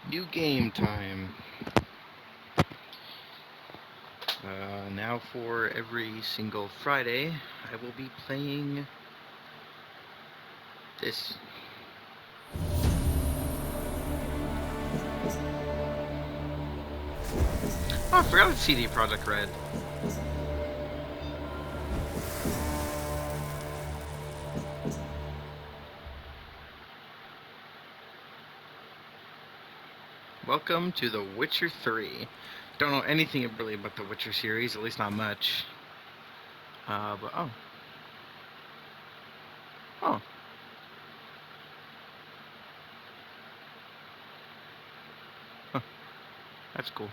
New game time. Now for every single Friday, I will be playing this. Oh, I forgot it's CD Projekt Red. Welcome to The Witcher 3. Don't know anything really about the Witcher series, at least not much. But oh. Oh. Huh. That's cool.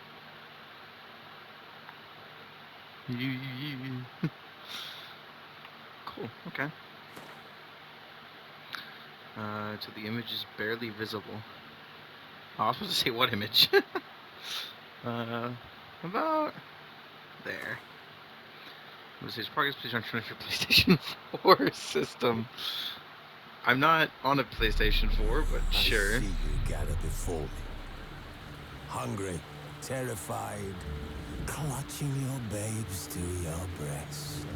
Cool, okay. So the image is barely visible. Oh, I was supposed to say what image? About there. It says progress, please return to your PlayStation 4 system. I'm not on a PlayStation 4, but I sure. see you gather before me. Hungry, terrified, clutching your babes to your breast.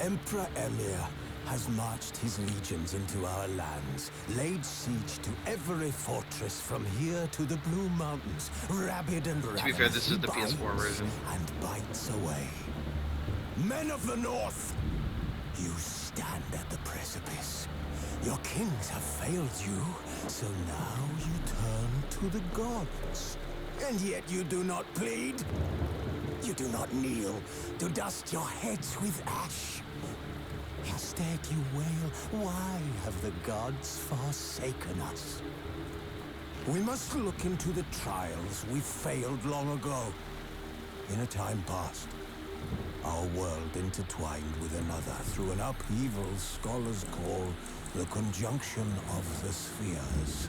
Emperor Emir has marched his legions into our lands, laid siege to every fortress from here to the Blue Mountains. Rabid and ravenous, To be fair, this is the he PS4 bites version. and bites away. Men of the North, you stand at the precipice. Your kings have failed you, so now you turn to the gods. And yet you do not plead. You do not kneel to dust your heads with ash. Instead you wail, why have the gods forsaken us? We must look into the trials we failed long ago. In a time past, our world intertwined with another through an upheaval scholars call the conjunction of the spheres.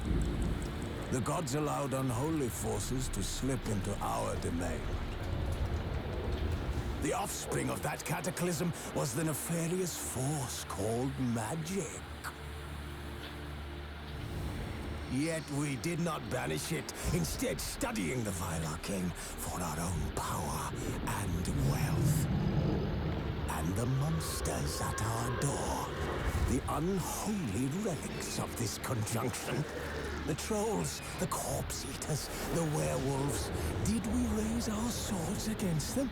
The gods allowed unholy forces to slip into our domain. The offspring of that cataclysm was the nefarious force called magic. Yet we did not banish it, instead studying the vile arcane for our own power and wealth. And the monsters at our door, the unholy relics of this conjunction. The trolls, the corpse eaters, the werewolves. Did we raise our swords against them?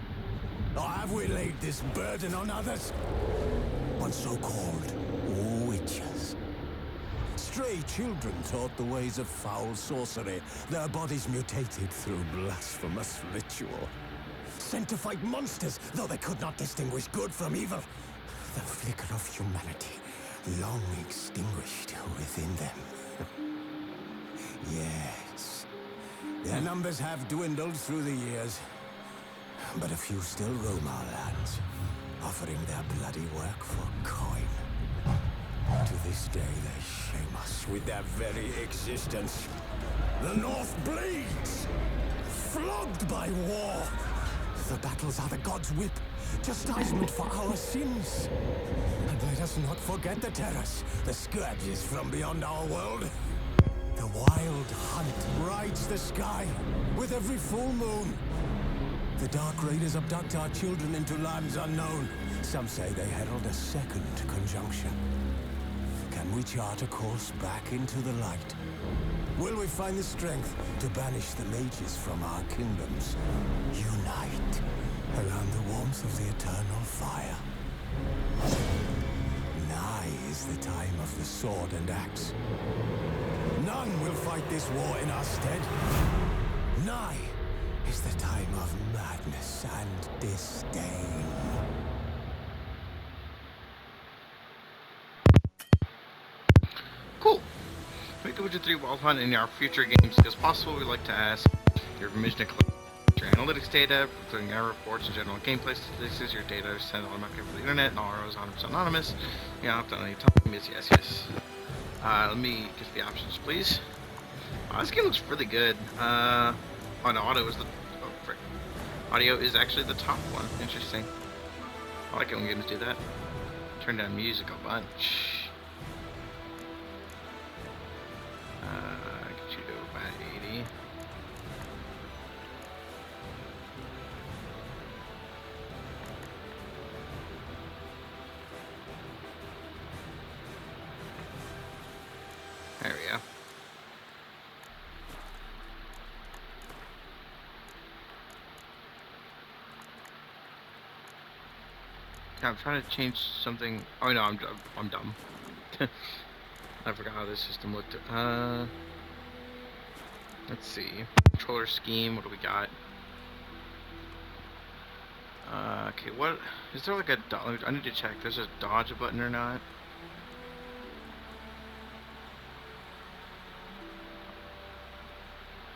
Or have we laid this burden on others? On so-called witches. Stray children taught the ways of foul sorcery, their bodies mutated through blasphemous ritual. Sent to fight monsters, though they could not distinguish good from evil. The flicker of humanity, long extinguished within them. Yes, their numbers have dwindled through the years. But a few still roam our lands, offering their bloody work for coin. To this day, they shame us with their very existence. The North bleeds, flogged by war. The battles are the gods' whip, chastisement for our sins. And let us not forget the terrors, the scourges from beyond our world. The wild hunt rides the sky with every full moon. The Dark Raiders abduct our children into lands unknown. Some say they herald a second conjunction. Can we chart a course back into the light? Will we find the strength to banish the mages from our kingdoms? Unite around the warmth of the eternal fire. Nigh is the time of the sword and axe. None will fight this war in our stead. Nigh is the time of madness and disdain. Cool. Make a Witcher 3 Wild Hunt in our future games as possible. We'd like to ask your permission to collect your analytics data, including error reports and general gameplay statistics. Your data is sent automatically over the internet, and all errors 100% anonymous. You don't have to any time. Yes. Let me get the options, please. This game looks really good. On auto is the audio is actually the top one. Interesting. I like it when games do that. Turn down music a bunch. Get you to about 80. I'm trying to change something. Oh no, I'm dumb. I forgot how this system looked. Let's see. Controller scheme. What do we got? Okay. What is there like a? I need to check. There's a dodge button or not?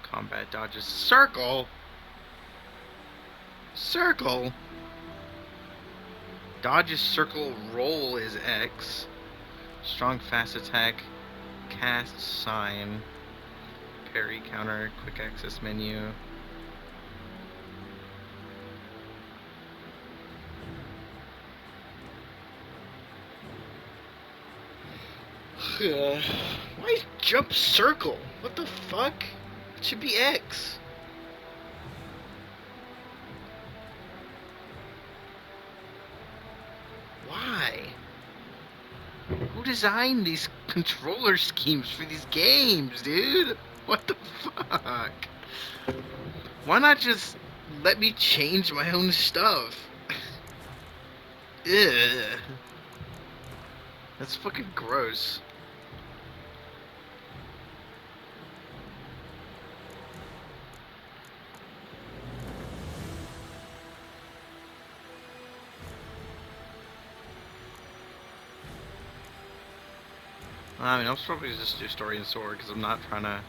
Combat dodges. Circle. Circle. Dodge is circle. Roll is X. Strong fast attack. Cast sign. Parry counter. Quick access menu. Why is jump circle? What the fuck? It should be X. Why? Who designed these controller schemes for these games, dude? What the fuck? Why not just let me change my own stuff? Ugh. That's fucking gross. I mean, I'll probably just do story and sword because I'm not trying to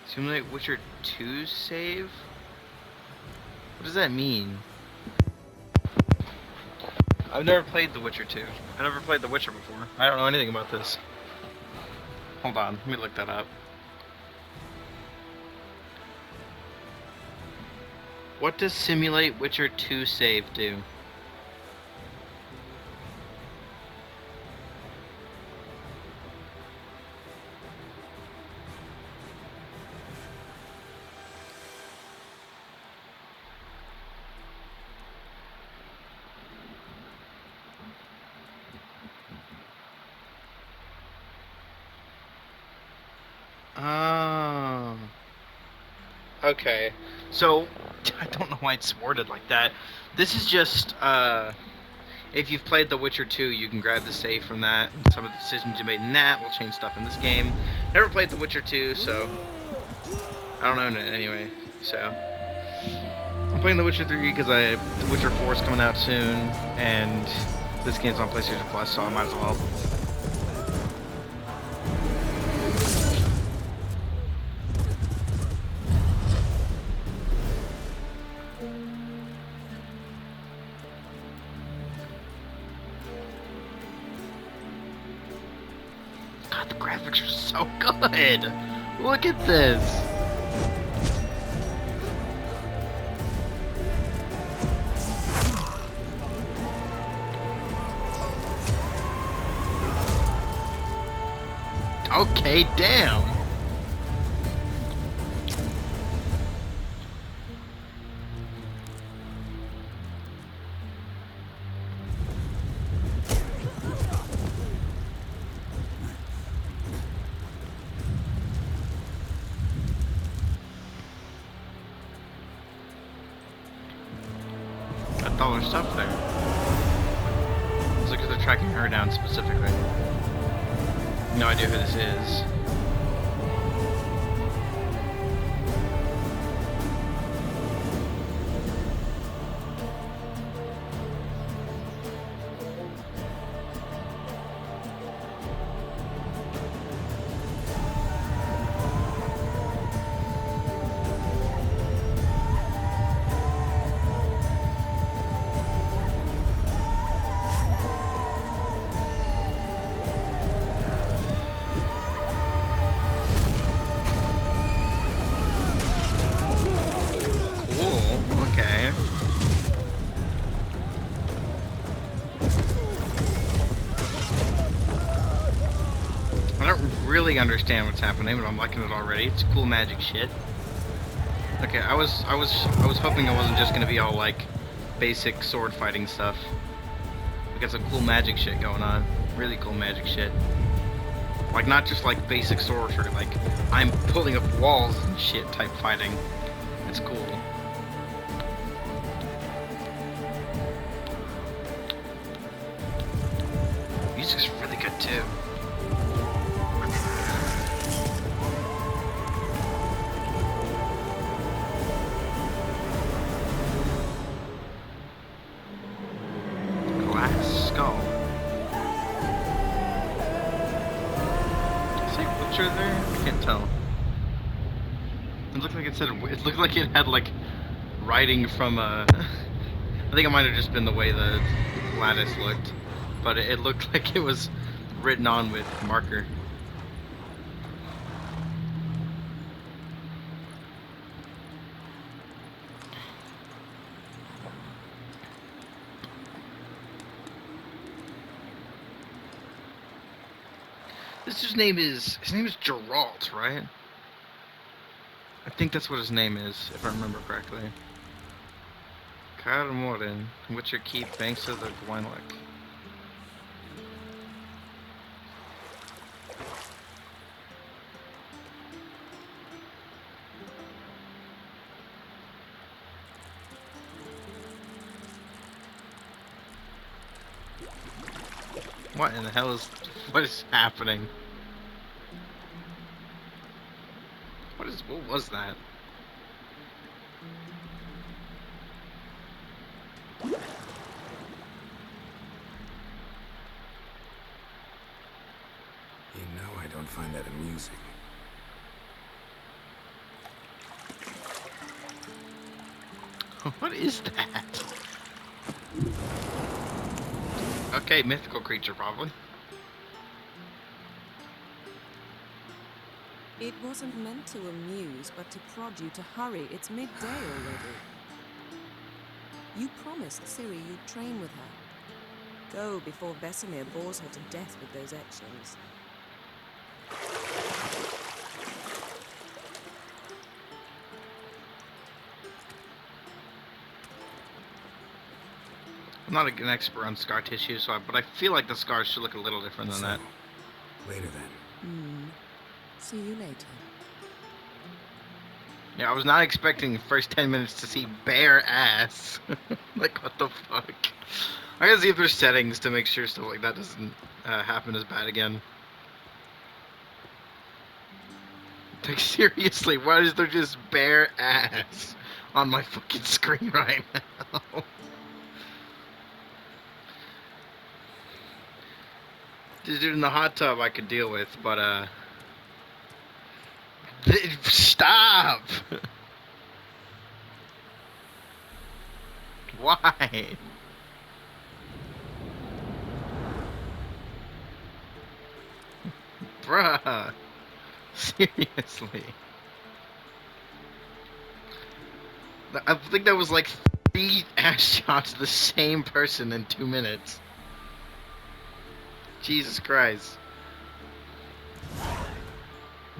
simulate Witcher 2 save. What does that mean? I've never played The Witcher 2. I never played The Witcher before. I don't know anything about this. Hold on, let me look that up. What does simulate Witcher 2 save do? Oh. Okay. So, I don't know why it's worded like that. This is just, if you've played The Witcher 2, you can grab the save from that. Some of the decisions you made in that will change stuff in this game. Never played The Witcher 2, so I don't know anyway. So I'm playing The Witcher 3 because The Witcher 4 is coming out soon, and this game's on PlayStation Plus, so I might as well. God, the graphics are so good! Look at this! Okay, damn! Got all their stuff there. Looks like they're tracking her down specifically. No idea who this is. Really understand what's happening, but I'm liking it already. It's cool magic shit. Okay, I was hoping it wasn't just gonna be all like basic sword fighting stuff. We got some cool magic shit going on. Really cool magic shit. Like not just like basic sorcery, like I'm pulling up walls and shit type fighting. It's cool. Ew. Glass skull. Is that butcher there? I can't tell. It looked like it said. It looked like it had like writing from I think it might have just been the way the lattice looked, but it looked like it was written on with marker. His name is Geralt, right? I think that's what his name is, if I remember correctly. Carmorin, Witcher Keep, Banks of the Gwynlek. What in the hell is... What is happening? What was that? You know I don't find that amusing. What is that? Okay, mythical creature, probably. It wasn't meant to amuse, but to prod you to hurry. It's midday already. You promised Ciri you'd train with her. Go before Vesemir bores her to death with those etchings. I'm not an expert on scar tissue, but I feel like the scars should look a little different than that. Later then. See you later. Yeah, I was not expecting the first 10 minutes to see bare ass. Like, what the fuck? I gotta see if there's settings to make sure stuff like that doesn't happen as bad again. Like, seriously, why is there just bare ass on my fucking screen right now? This dude in the hot tub I could deal with, but, stop! Why? Bruh. Seriously. I think that was like 3 ass shots of the same person in 2 minutes. Jesus Christ.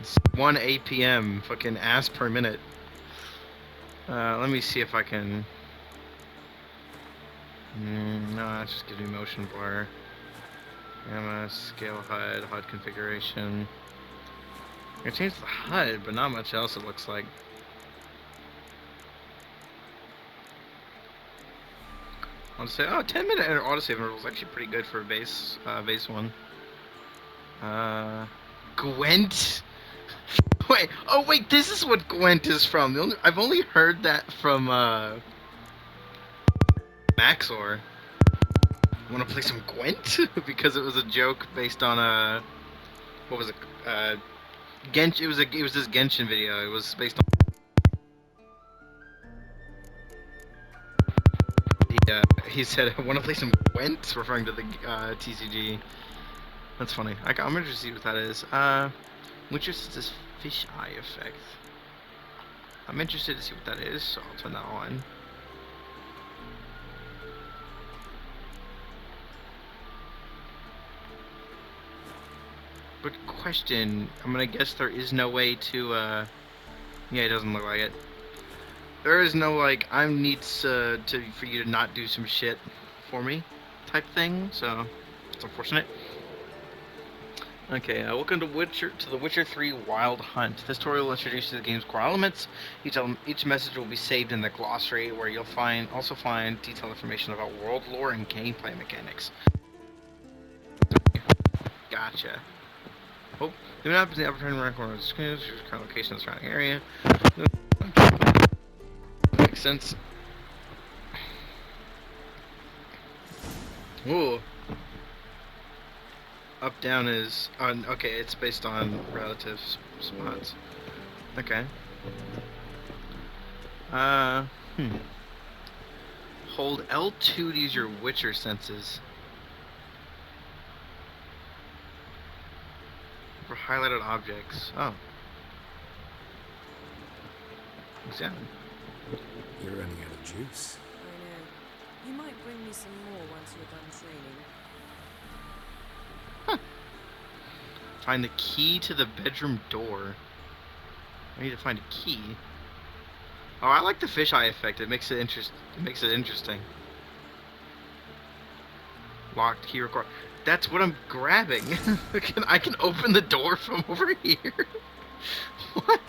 It's 1 APM, fucking ass per minute. Let me see if I can... no, it just gives me motion blur. Gamma, scale HUD configuration. I changed the HUD, but not much else it looks like. I'll say, 10-minute autosave interval is actually pretty good for a base one. Gwent? Wait, this is what Gwent is from. I've only heard that from, Maxor. Wanna play some Gwent? Because it was a joke based on, what was it? Gensh, it was this Genshin video. It was based on... He said, "I want to play some Gwent," referring to the TCG. That's funny. I'm interested to see what that is. Which is this fish eye effect? I'm interested to see what that is, so I'll turn that on. But question, I'm gonna guess there is no way to, yeah, it doesn't look like it. There is no, like, I need for you to not do some shit for me type thing, so it's unfortunate. Okay, welcome to the Witcher 3 Wild Hunt. This tutorial will introduce you to the game's core elements. Each message will be saved in the glossary, where you'll also find detailed information about world lore and gameplay mechanics. Gotcha. Oh, do not have the opportunity to record the screens. Your current location in the surrounding area. Makes sense. Ooh. Up down is on. Okay, it's based on relative spots. Okay. Hmm. Hold L2 to use your Witcher senses. For highlighted objects. Oh. Examine. You're running out of juice. I know. You might bring me some more once you're done training. Find the key to the bedroom door. I need to find a key. Oh, I like the fisheye effect. It makes it interesting. Locked key required. That's what I'm grabbing. I can open the door from over here. What?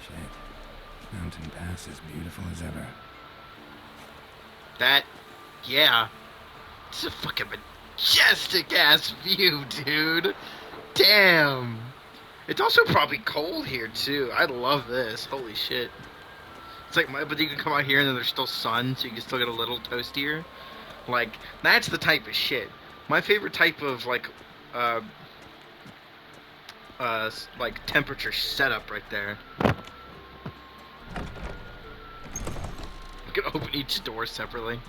Shit. Mountain Pass is beautiful as ever. Yeah. It's a fucking majestic ass view, dude. Damn. It's also probably cold here too. I love this. Holy shit. It's like, but you can come out here and then there's still sun, so you can still get a little toastier. Like, that's the type of shit. My favorite type of like temperature setup right there. You can open each door separately.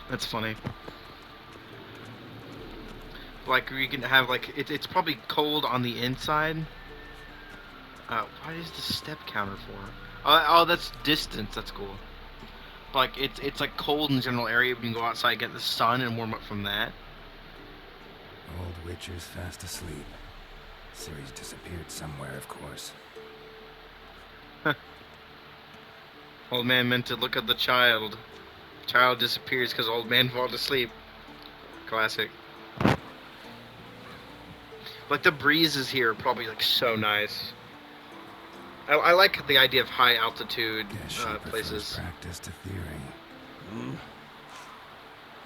That's funny. Like, you can have, like, it's probably cold on the inside. What is the step counter for? Oh, that's distance. That's cool. But, like, it's like cold in the general area. We can go outside, get the sun, and warm up from that. Old Witcher's fast asleep. Ciri's disappeared somewhere, of course. Old man meant to look at the child. Child disappears because old man falls asleep. Classic. Like, the breezes here are probably, like, so nice. I like the idea of high altitude places. Practice to theory. Hmm?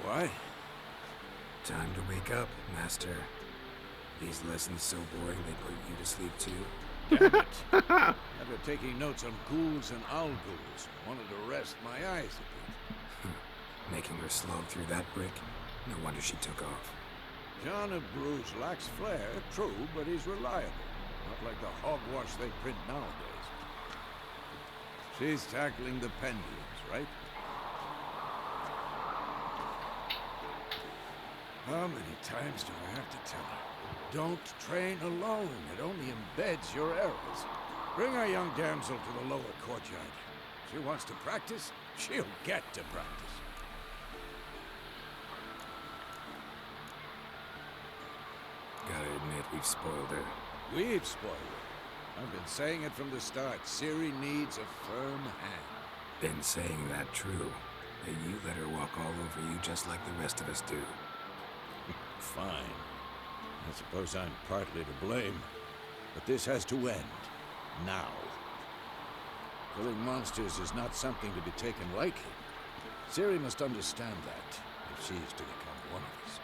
Why? Time to wake up, Master. These lessons so boring they put you to sleep too. Damn it. I've been taking notes on ghouls and owl ghouls. Wanted to rest my eyes a bit. Making her slog through that brick? No wonder she took off. John of Bruges lacks flair, true, but he's reliable. Not like the hogwash they print nowadays. She's tackling the pendulums, right? How many times do I have to tell her? Don't train alone. It only embeds your errors. Bring our young damsel to the lower courtyard. She wants to practice, she'll get to practice. Gotta admit, we've spoiled her. We've spoiled her. I've been saying it from the start. Ciri needs a firm hand. Been saying that true. That you let her walk all over you just like the rest of us do. Fine. I suppose I'm partly to blame. But this has to end. Now. Killing monsters is not something to be taken lightly. Ciri must understand that, if she is to become one of us.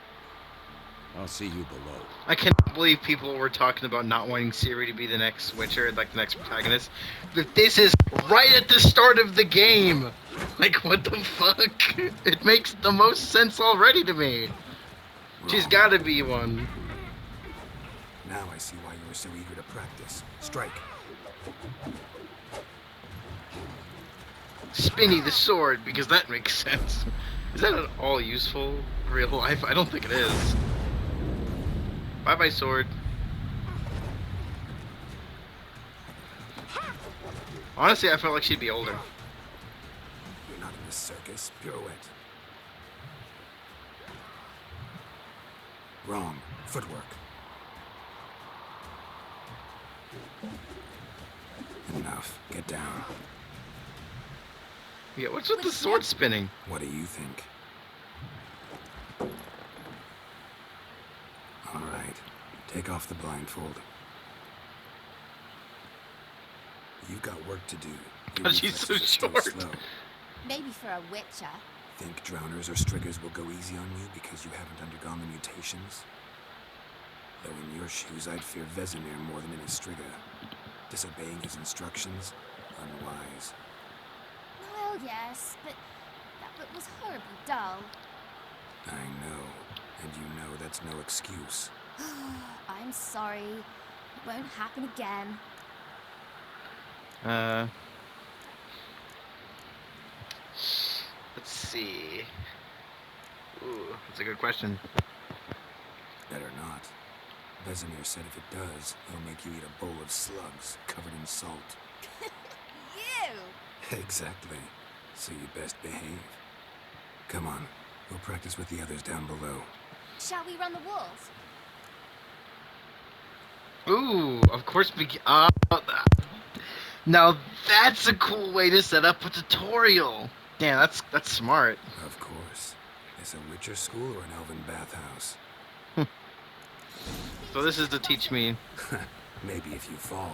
I'll see you below. I can't believe people were talking about not wanting Ciri to be the next Witcher, like the next protagonist. But this is right at the start of the game! Like, what the fuck? It makes the most sense already to me. She's gotta be one. Now I see why you were so eager to practice. Strike. Spinny the sword, because that makes sense. Is that at all useful in real life? I don't think it is. Bye-bye, sword. Honestly, I felt like she'd be older. You're not in the circus. Pirouette. Wrong. Footwork. Enough. Get down. Yeah, what's with the sword spinning? What do you think? All right. Take off the blindfold. You've got work to do. Your God, she's so reflexes are still short. slow. Maybe for a witcher. Think drowners or striggers will go easy on you because you haven't undergone the mutations? Though in your shoes, I'd fear Vesemir more than any strigger. Disobeying his instructions? Unwise. Well, yes, but that book was horribly dull. I know. And you know that's no excuse. I'm sorry. It won't happen again. Let's see. Ooh, that's a good question. Better not. Vesemir said if it does, he'll make you eat a bowl of slugs covered in salt. You! Exactly. So you best behave. Come on, we'll practice with the others down below. Shall we run the walls? Ooh, of course now that's a cool way to set up a tutorial. Damn, that's smart. Of course. Is a Witcher school or an elven bathhouse? So this is to teach me. Maybe if you fall.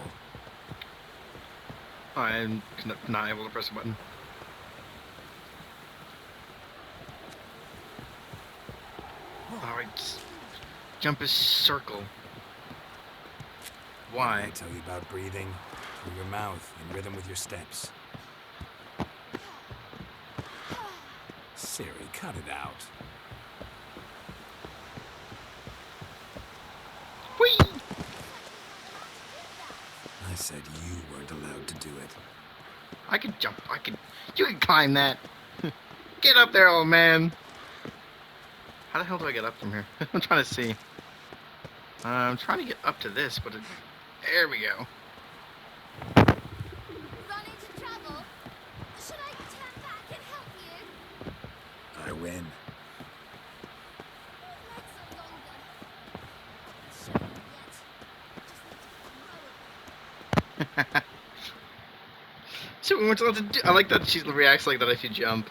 I'm not able to press a button. Alright, jump is circle. Why? I tell you about breathing through your mouth in rhythm with your steps. Siri, cut it out. Whee! I said you weren't allowed to do it. I can jump. You can climb that. Get up there, old man. How the hell do I get up from here? I'm trying to see. I'm trying to get up to this, but there we go. Run into trouble? Should I turn back and help you? I win. Legs are longer. Not sure yet. Just need to grow. So we weren't allowed to do. I like that she reacts like that if you jump.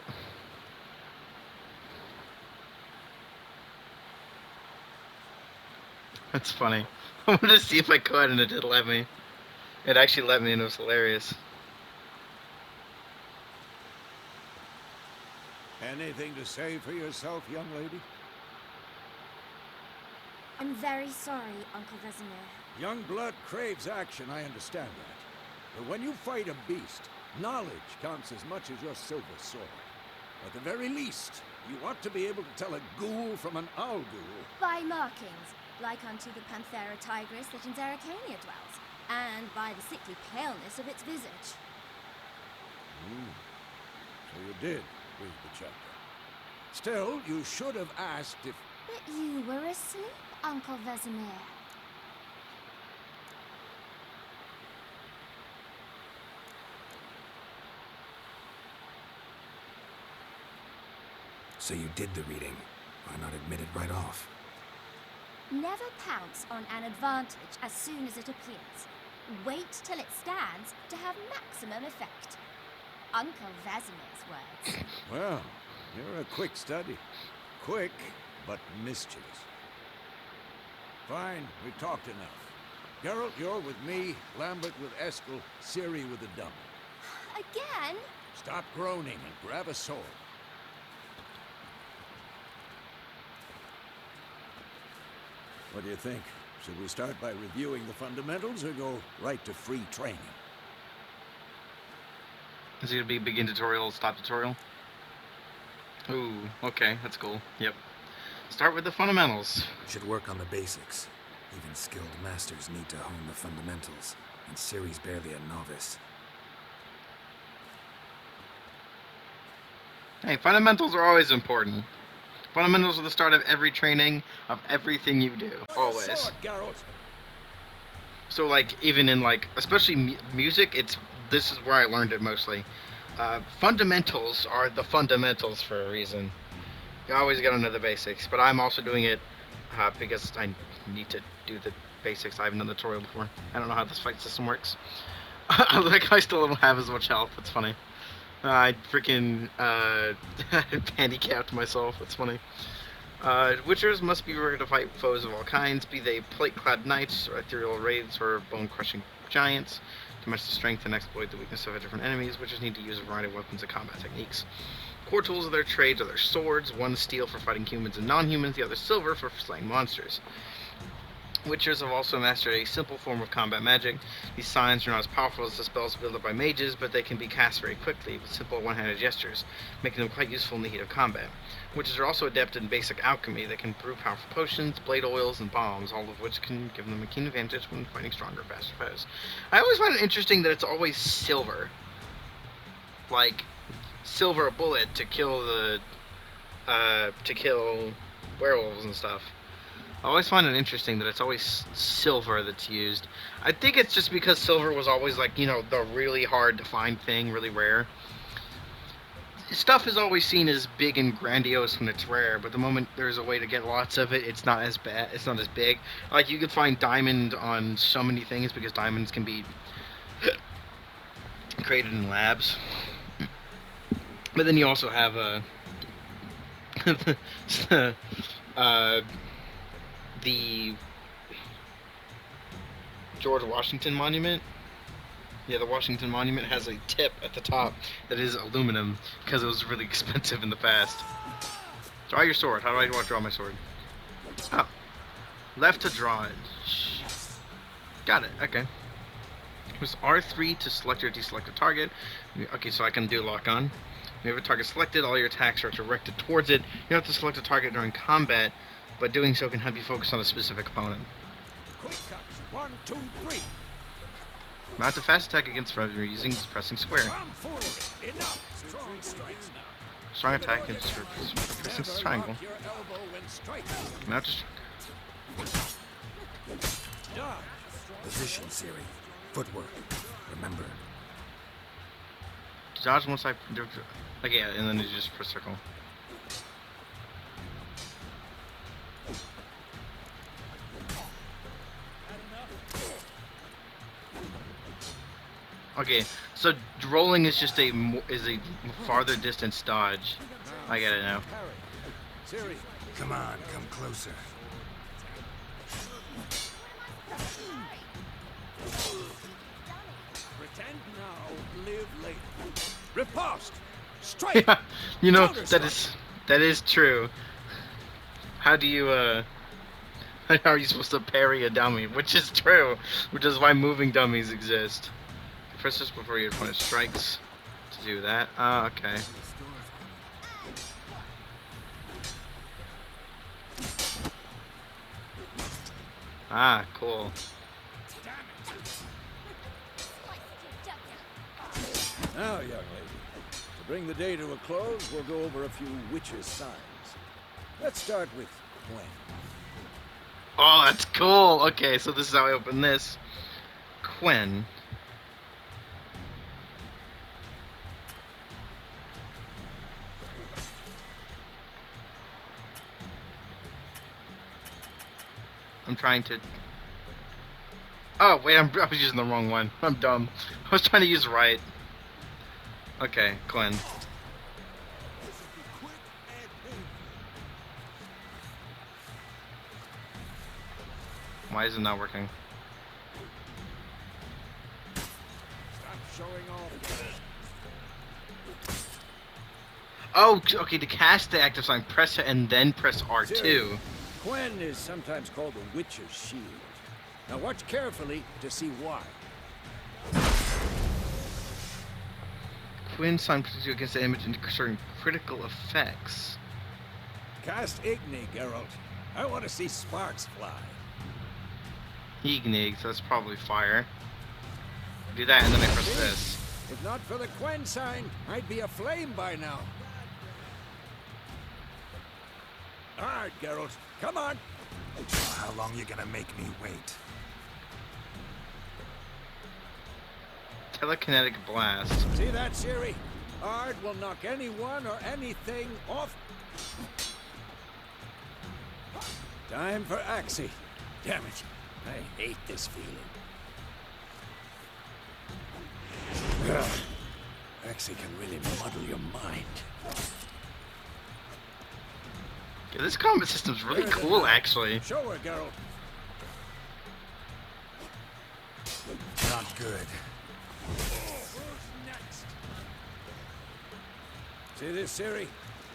That's funny. I wanted to see if I could, and it did let me. It actually let me, and it was hilarious. Anything to say for yourself, young lady? I'm very sorry, Uncle Vesemir. Young blood craves action, I understand that. But when you fight a beast, knowledge counts as much as your silver sword. At the very least, you ought to be able to tell a ghoul from an owl ghoul. By markings, like unto the Panthera tigris that in Zeracania dwells, and by the sickly paleness of its visage. So you did read the chapter. Still, you should have asked if... But you were asleep, Uncle Vesemir. So you did the reading. Why not admit it right off? Never pounce on an advantage as soon as it appears. Wait till it stands to have maximum effect. Uncle Vesemir's words. Well, you're a quick study. Quick, but mischievous. Fine, we've talked enough. Geralt, you're with me, Lambert with Eskel, Ciri with the dummy. Again? Stop groaning and grab a sword. What do you think? Should we start by reviewing the fundamentals or go right to free training? Is it gonna be begin tutorial, stop tutorial? Ooh, okay, that's cool. Yep. Start with the fundamentals. Should work on the basics. Even skilled masters need to hone the fundamentals, and Ciri's barely a novice. Hey, fundamentals are always important. Fundamentals are the start of every training, of everything you do. Always. Sword, Geralt. So, like, even in, like, especially music, this is where I learned it mostly. Fundamentals are the fundamentals for a reason. You always gotta know the basics, but I'm also doing it because I need to do the basics. I haven't done the tutorial before. I don't know how this fight system works. Like, I still don't have as much health. It's funny. I freaking handicapped myself. It's funny. Witchers must be ready to fight foes of all kinds, be they plate-clad knights, or ethereal raids, or bone-crushing giants. To match the strength and exploit the weakness of different enemies, witchers need to use a variety of weapons and combat techniques. Core tools of their trades are their swords, one steel for fighting humans and non-humans, the other silver for slaying monsters. Witchers have also mastered a simple form of combat magic. These signs are not as powerful as the spells wielded by mages, but they can be cast very quickly with simple one-handed gestures, making them quite useful in the heat of combat. Witches are also adept in basic alchemy. They can brew powerful potions, blade oils, and bombs, all of which can give them a keen advantage when fighting stronger, faster foes. I always find it interesting that it's always silver. Like, silver bullet to kill werewolves and stuff. I always find it interesting that it's always silver that's used. I think it's just because silver was always like, the really hard to find thing, really rare. Stuff is always seen as big and grandiose when it's rare, but the moment there's a way to get lots of it, it's not as bad. It's not as big. Like, you could find diamond on so many things because diamonds can be created in labs. But then you also have the George Washington Monument. Yeah, the Washington Monument has a tip at the top that is aluminum because it was really expensive in the past. Draw your sword. How do I draw my sword? Oh. Left to draw it. Got it. Okay. Press R3 to select or deselect a target. Okay, so I can do lock on. When you have a target selected, all your attacks are directed towards it. You don't have to select a target during combat, but doing so can help you focus on a specific opponent. Quick cuts. 1, 2, 3. Mount a fast attack against foes using pressing square. Enough. Strong strikes now. Strong attack against pressing triangle. Your elbow when striking. Mount a Dodge. Position, Siri. Footwork. Remember. dodge once I do. Okay, yeah, and then you just press circle. Okay, so rolling is just a farther distance dodge. I get it now. Siri. Come on, come closer. Pretend now, live later. Riposte. Strike. Yeah, that is true. How do you how are you supposed to parry a dummy? Which is true, which is why moving dummies exist. Press this before your opponent strikes to do that. Okay. Ah, cool. Now, young lady, to bring the day to a close, we'll go over a few witches' signs. Let's start with Gwen. Oh, that's cool. Okay, so this is how I open this. Quen. I'm trying to... Oh, wait, I was using the wrong one. I'm dumb. I was trying to use right. Okay, Glenn. Why is it not working? Stop showing off. Oh, okay, to cast the active sign, press it and then press R2. Gwen is sometimes called the Witch's Shield. Now watch carefully to see why. Quinn sign protects you against the image and certain critical effects. Cast Igni, Geralt. I want to see sparks fly. Ignig, so that's probably fire. Do that and then I press this. If not for the Gwen sign, I'd be aflame by now. All right, Geralt. Come on. How long you gonna make me wait? Telekinetic blast. See that, Ciri? Ard will knock anyone or anything off. Time for Axie. Damn it. I hate this feeling. Ugh. Axie can really muddle your mind. Yeah, this combat system's really cool, actually. Show her, Geralt. Not good. Who's next? See this, Siri?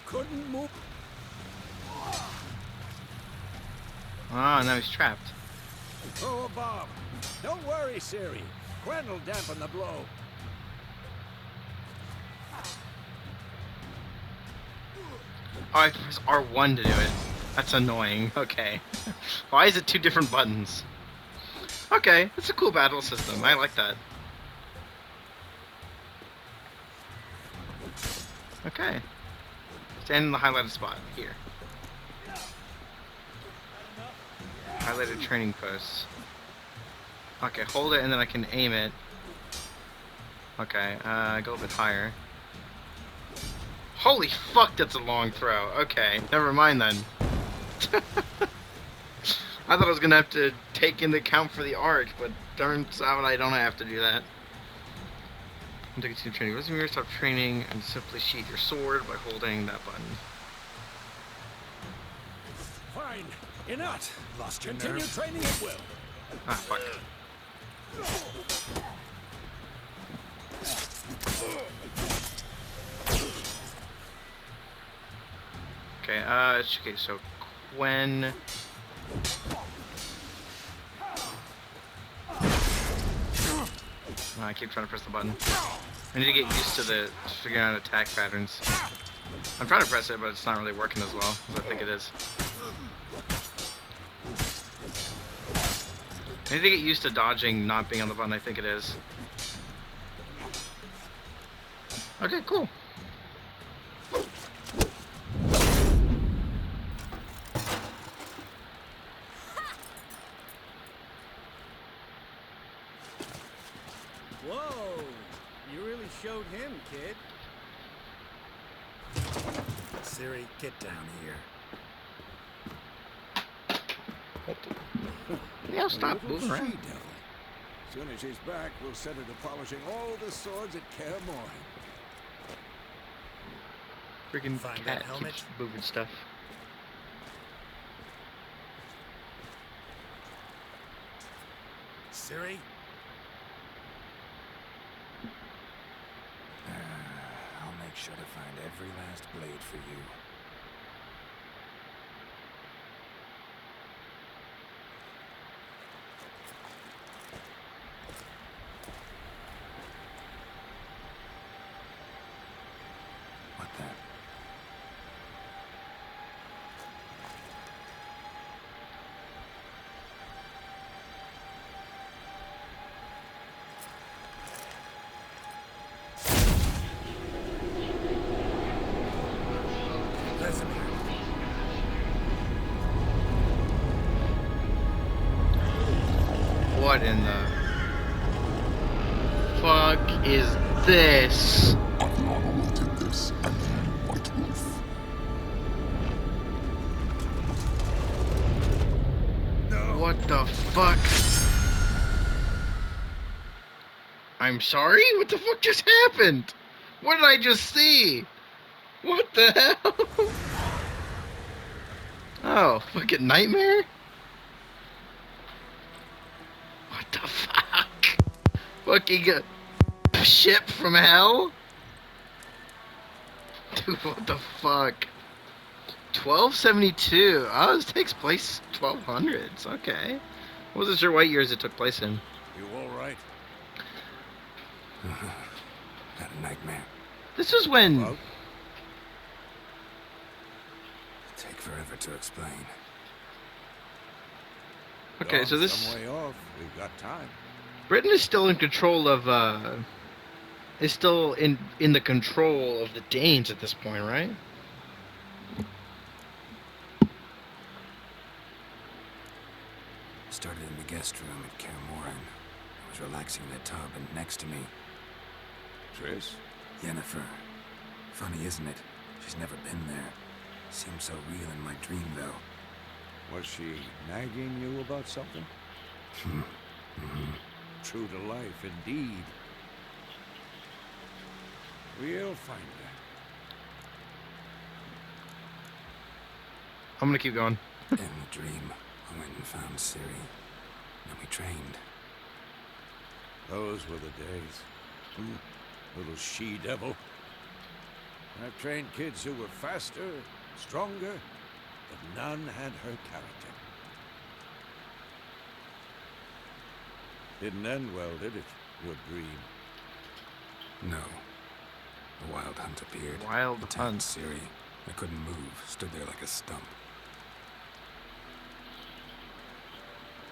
Couldn't move. Ah, now he's trapped. Throw a bomb. Don't worry, Siri. Gwen will dampen the blow. Oh, I have to press R1 to do it. That's annoying. Okay. Why is it 2 different buttons? Okay, it's a cool battle system. I like that. Okay. Stand in the highlighted spot. Here. Highlighted training posts. Okay, hold it and then I can aim it. Okay, go a bit higher. Holy fuck, that's a long throw. Okay, never mind then. I thought I was gonna have to take into account for the arch, but turns out I don't have to do that. I'm taking to training. Listen, you stop training and simply sheath your sword by holding that button. Fine. You're not. Lost your Continue nerve. Training at will. Ah, fuck. Okay, okay, so Gwen. I keep trying to press the button. I need to get used to figuring out attack patterns. I'm trying to press it, but it's not really working as well as I think it is. I need to get used to dodging not being on the button I think it is. Okay, cool. Whoa! You really showed him, kid. Siri, get down here. Yeah, stop moving around. She-devil. As soon as she's back, we'll set her to polishing all the swords at Kaer Morhen. Freaking Find cat that helmet? keeps moving stuff. Siri? I'll make sure to find every last blade for you. What the? What in the fuck is this? Did this and White Wolf. What the fuck? I'm sorry? What the fuck just happened? What did I just see? What the hell? Oh, fucking nightmare? What the fuck? Fucking ship from hell? Dude, what the fuck? 1272. Oh, this takes place 1200s. Okay. I wasn't sure what years it took place in. You all right? Had a nightmare. This was when... Well, Take forever to explain. Okay, gone so this... some way off. We've got time. Britain is still in control of, is still in the control of the Danes at this point, right? Started in the guest room at Kaer Morhen. I was relaxing in the tub, and next to me, Triss? Yennefer. Funny, isn't it? She's never been there. Seemed so real in my dream, though. Was she nagging you about something? True to life, indeed. We'll find her. I'm gonna keep going. In the dream, I went and found Ciri. And we trained. Those were the days. Little she-devil. I've trained kids who were faster, stronger, but none had her character. Didn't end well, did it, Wood Green? No. A wild hunt appeared. Wild Attacked hunt. Ciri. I couldn't move. Stood there like a stump.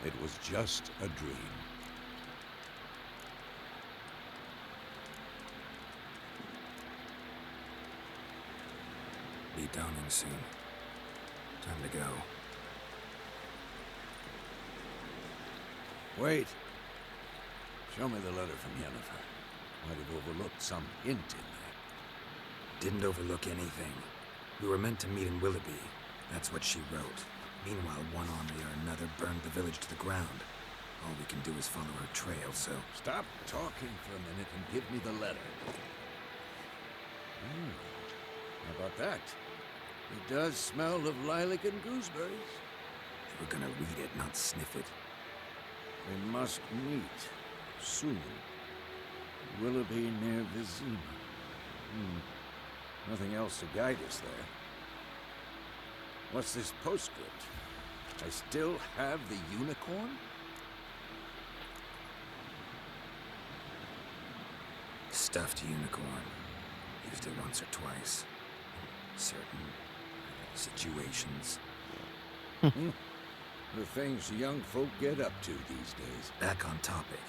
It was just a dream. Be downing soon. Time to go. Wait. Show me the letter from Yennefer. Might have overlooked some hint in there. Didn't overlook anything. We were meant to meet in Willoughby. That's what she wrote. Meanwhile, one army or another burned the village to the ground. All we can do is follow her trail, so... Stop talking for a minute and give me the letter. How about that? It does smell of lilac and gooseberries. We're gonna read it, not sniff it. We must meet soon. Willoughby near Vizima. Nothing else to guide us there. What's this postscript? I still have the unicorn? Stuffed unicorn. Used it once or twice. In certain situations. The things young folk get up to these days. Back on topic.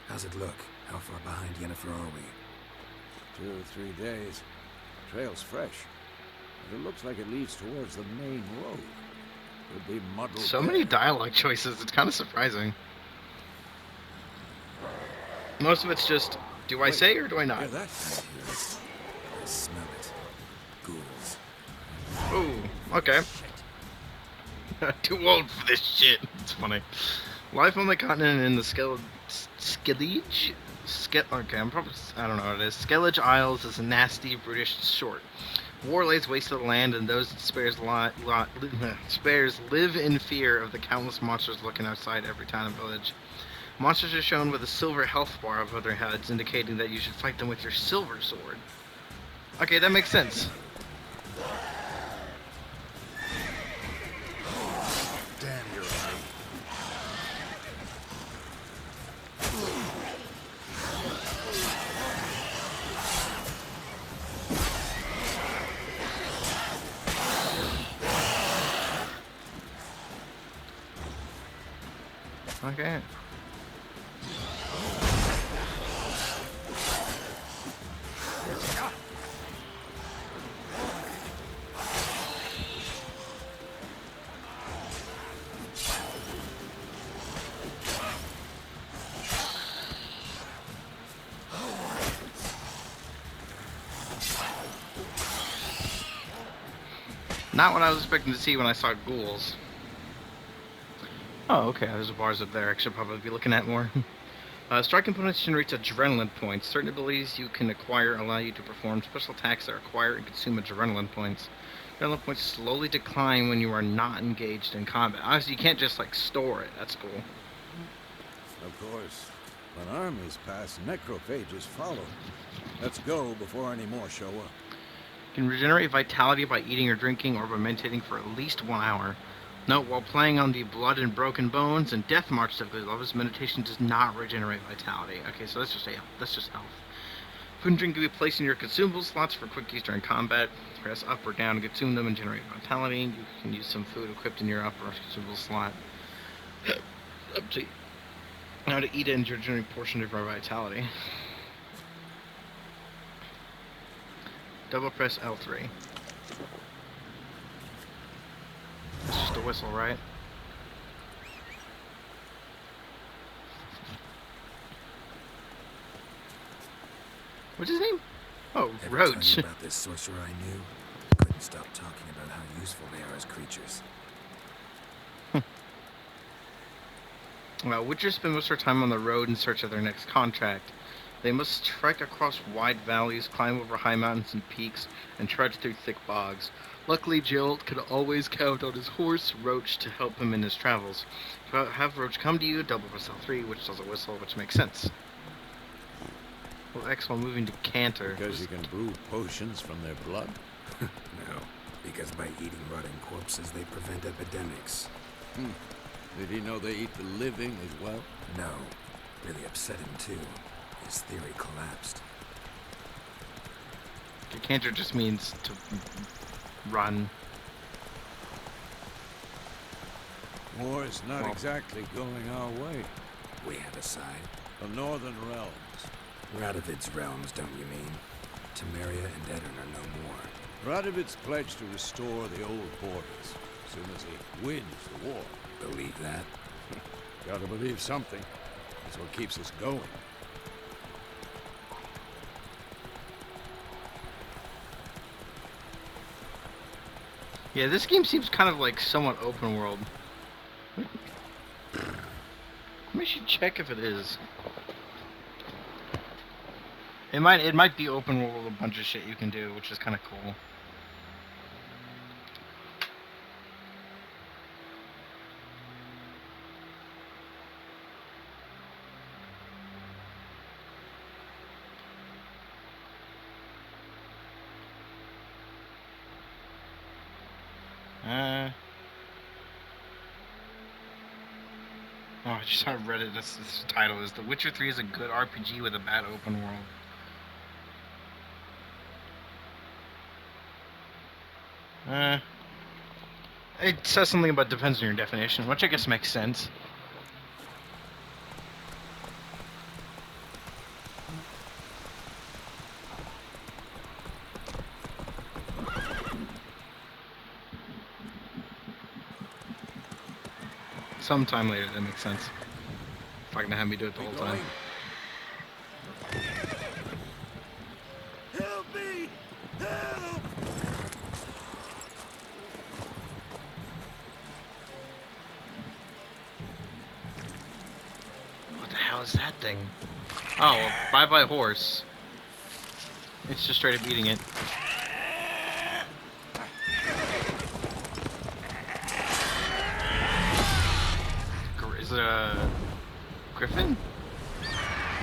How's it look? How far behind Yennefer are we? 2 or 3 days. Trail's fresh. But it looks like it leads towards the main road. Could be muddled. So many dialogue choices, it's kind of surprising. Most of it's just, do I say or do I not? Hear that? I hear it. I smell it. Ghouls. Ooh, okay. Too old for this shit. It's funny. Life on the continent in the Skellige? Okay, I don't know what it is. Skellige Isles is a nasty, brutish short. War lays waste to the land, and those it spares, spares live in fear of the countless monsters lurking outside every town and village. Monsters are shown with a silver health bar above their heads, indicating that you should fight them with your silver sword. Okay, that makes sense. Damn, you're right. Okay. Not what I was expecting to see when I saw ghouls. Oh, okay, there's bars up there I should probably be looking at more. Strike components generate adrenaline points. Certain abilities you can acquire allow you to perform special attacks that require and consume adrenaline points. Adrenaline points slowly decline when you are not engaged in combat. Obviously, you can't just, like, store it. That's cool. Of course. When armies pass, necrophages follow. Let's go before any more show up. You can regenerate vitality by eating or drinking or by meditating for at least 1 hour. Note, while playing on the Blood and Broken Bones and Death March difficulty levels, meditation does not regenerate vitality. Okay, so that's just health. Food and drink can be placed in your consumable slots for quick use during combat. Press up or down to consume them and generate vitality. You can use some food equipped in your upper consumable slot. Up to you. Now to eat it and generate a portion of your vitality. Double press L3. It's just a whistle, right? What's his name? Oh, Ever tell Roach. you about this sorcerer I knew? Couldn't stop talking about how useful they are as creatures. Well, Witchers spend most of their time on the road in search of their next contract. They must trek across wide valleys, climb over high mountains and peaks, and trudge through thick bogs. Luckily, Geralt could always count on his horse, Roach, to help him in his travels. To have Roach come to you, double press L3, which does a whistle, which makes sense. Well, X while moving to Canter. Because you can brew potions from their blood? No, because by eating rotting corpses, they prevent epidemics. Did he know they eat the living as well? No, really upset him too. His theory collapsed. Canter just means to run. War's not exactly going our way. We have a side. The Northern Realms. Radovid's realms, don't you mean? Temeria and Edirn are no more. Radovid's pledged to restore the old borders as soon as he wins the war. Believe that? Gotta believe something. That's what keeps us going. Yeah, this game seems kind of like somewhat open world. Maybe should check if it is. It might be open world with a bunch of shit you can do, which is kind of cool. Oh, I just saw Reddit. This title is The Witcher 3 is a good RPG with a bad open world. It says something about depends on your definition, which I guess makes sense. Sometime later, that makes sense. If I'm gonna have me do it the whole time. Help me! Help! What the hell is that thing? Oh, well, bye-bye horse. It's just straight up eating it. Is it a griffin?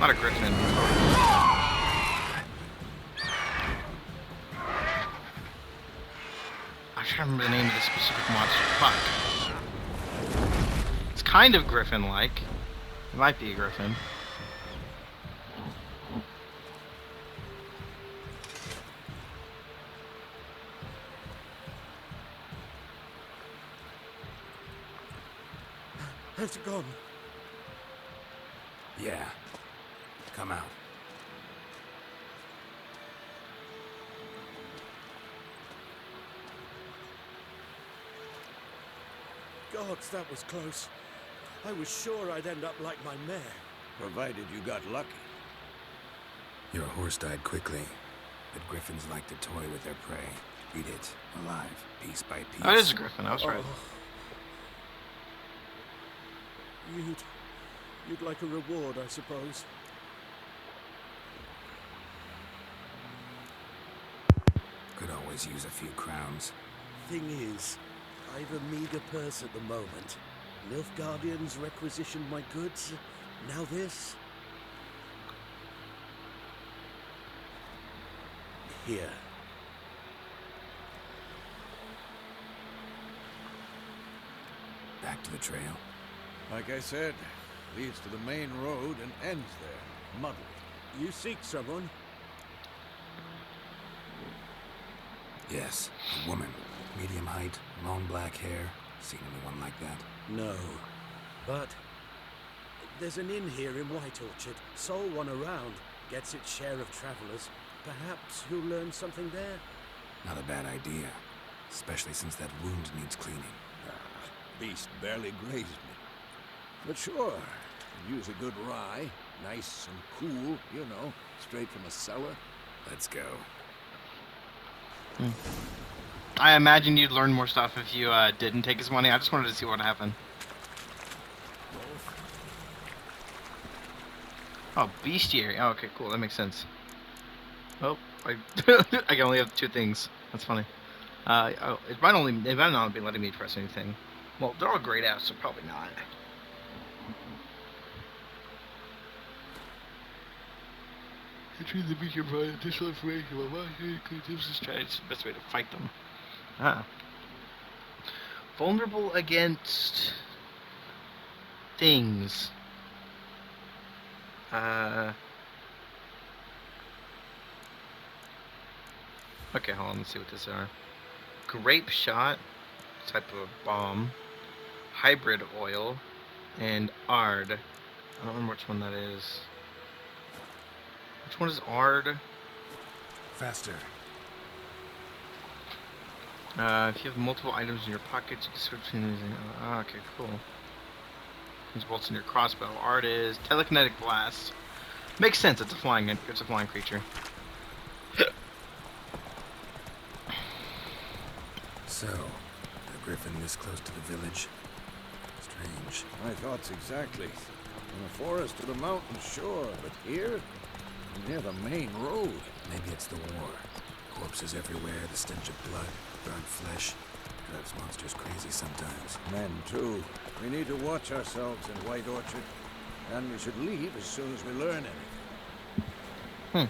Not a griffin. I'm trying to remember the name of the specific monster. Fuck. It's kind of griffin-like. It might be a griffin. Has it gone? Yeah. Come out. Gods, that was close. I was sure I'd end up like my mare. Provided you got lucky. Your horse died quickly, but griffins like to toy with their prey. Eat it, alive, piece by piece. Oh, it is a griffin. I was right. You'd like a reward, I suppose. Could always use a few crowns. Thing is, I've a meager purse at the moment. Nilfgaardians requisitioned my goods. Now this. Here. Back to the trail. Like I said, leads to the main road and ends there, muddled. You seek someone? Yes, a woman. Medium height, long black hair. Seen anyone like that? No. But there's an inn here in White Orchard. Sole one around. Gets its share of travelers. Perhaps you'll learn something there? Not a bad idea. Especially since that wound needs cleaning. Beast barely grazed me. But sure, could use a good rye. Nice and cool, you know, straight from a cellar. Let's go. I imagine you'd learn more stuff if you didn't take his money. I just wanted to see what happened. Oh, bestiary. Oh, okay, cool. That makes sense. Oh, I can only have two things. That's funny. It might not be letting me press anything. Well, they're all grayed out, so probably not. Entering the region provide additional information about monsters, includes the strategies, the best way to fight them. Ah. Vulnerable against things. Okay, hold on, let's see what these are. Grape shot, type of bomb. Hybrid oil. And Ard. I don't remember which one that is. Which one is Ard? Faster. If you have multiple items in your pockets, you can switch between using. Okay, cool. Use bolts in your crossbow. Art is telekinetic blast. Makes sense. It's a flying creature. So, the griffin this close to the village? Strange. My thoughts exactly. From the forest to the mountain, sure, but here? Near the main road. Maybe it's the war. Corpses everywhere, the stench of blood, burnt flesh. Drives monsters crazy sometimes. Men, too. We need to watch ourselves in White Orchard. And we should leave as soon as we learn anything.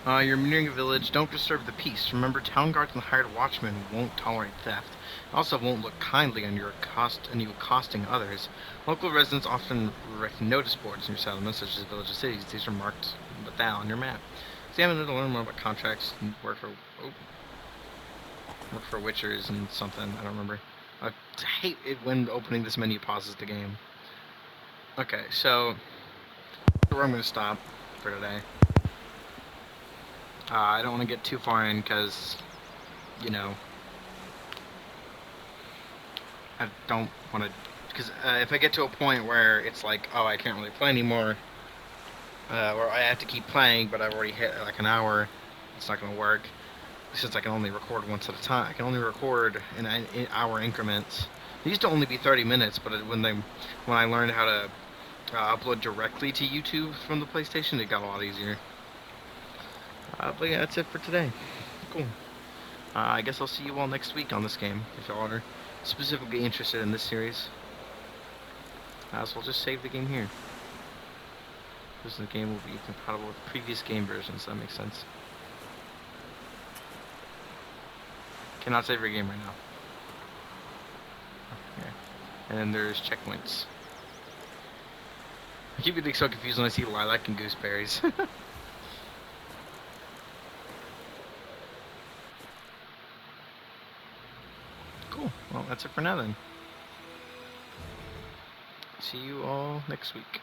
You're nearing a village. Don't disturb the peace. Remember, town guards and hired watchmen won't tolerate theft. Also won't look kindly on you accosting others. Local residents often erect notice boards in your settlements, such as villages, cities. These are marked down on your map. Examine it to learn more about contracts and work for witchers and something. I don't remember. I hate it when opening this menu pauses the game. Okay, so where I'm going to stop for today. I don't want to get too far in because, you know, I don't want to, because if I get to a point where it's like, oh, I can't really play anymore, or I have to keep playing, but I've already hit like an hour, it's not going to work, since I can only record once at a time. I can only record in hour increments. It used to only be 30 minutes, but when I learned how to upload directly to YouTube from the PlayStation, it got a lot easier. But yeah, that's it for today. Cool. I guess I'll see you all next week on this game, if y'all are specifically interested in this series. So we'll just save the game here. Because the game will be compatible with previous game versions, that makes sense. Cannot save your game right now. Okay. And then there's checkpoints. I keep getting so confused when I see lilac and gooseberries. Cool. Well, that's it for now then. See you all next week.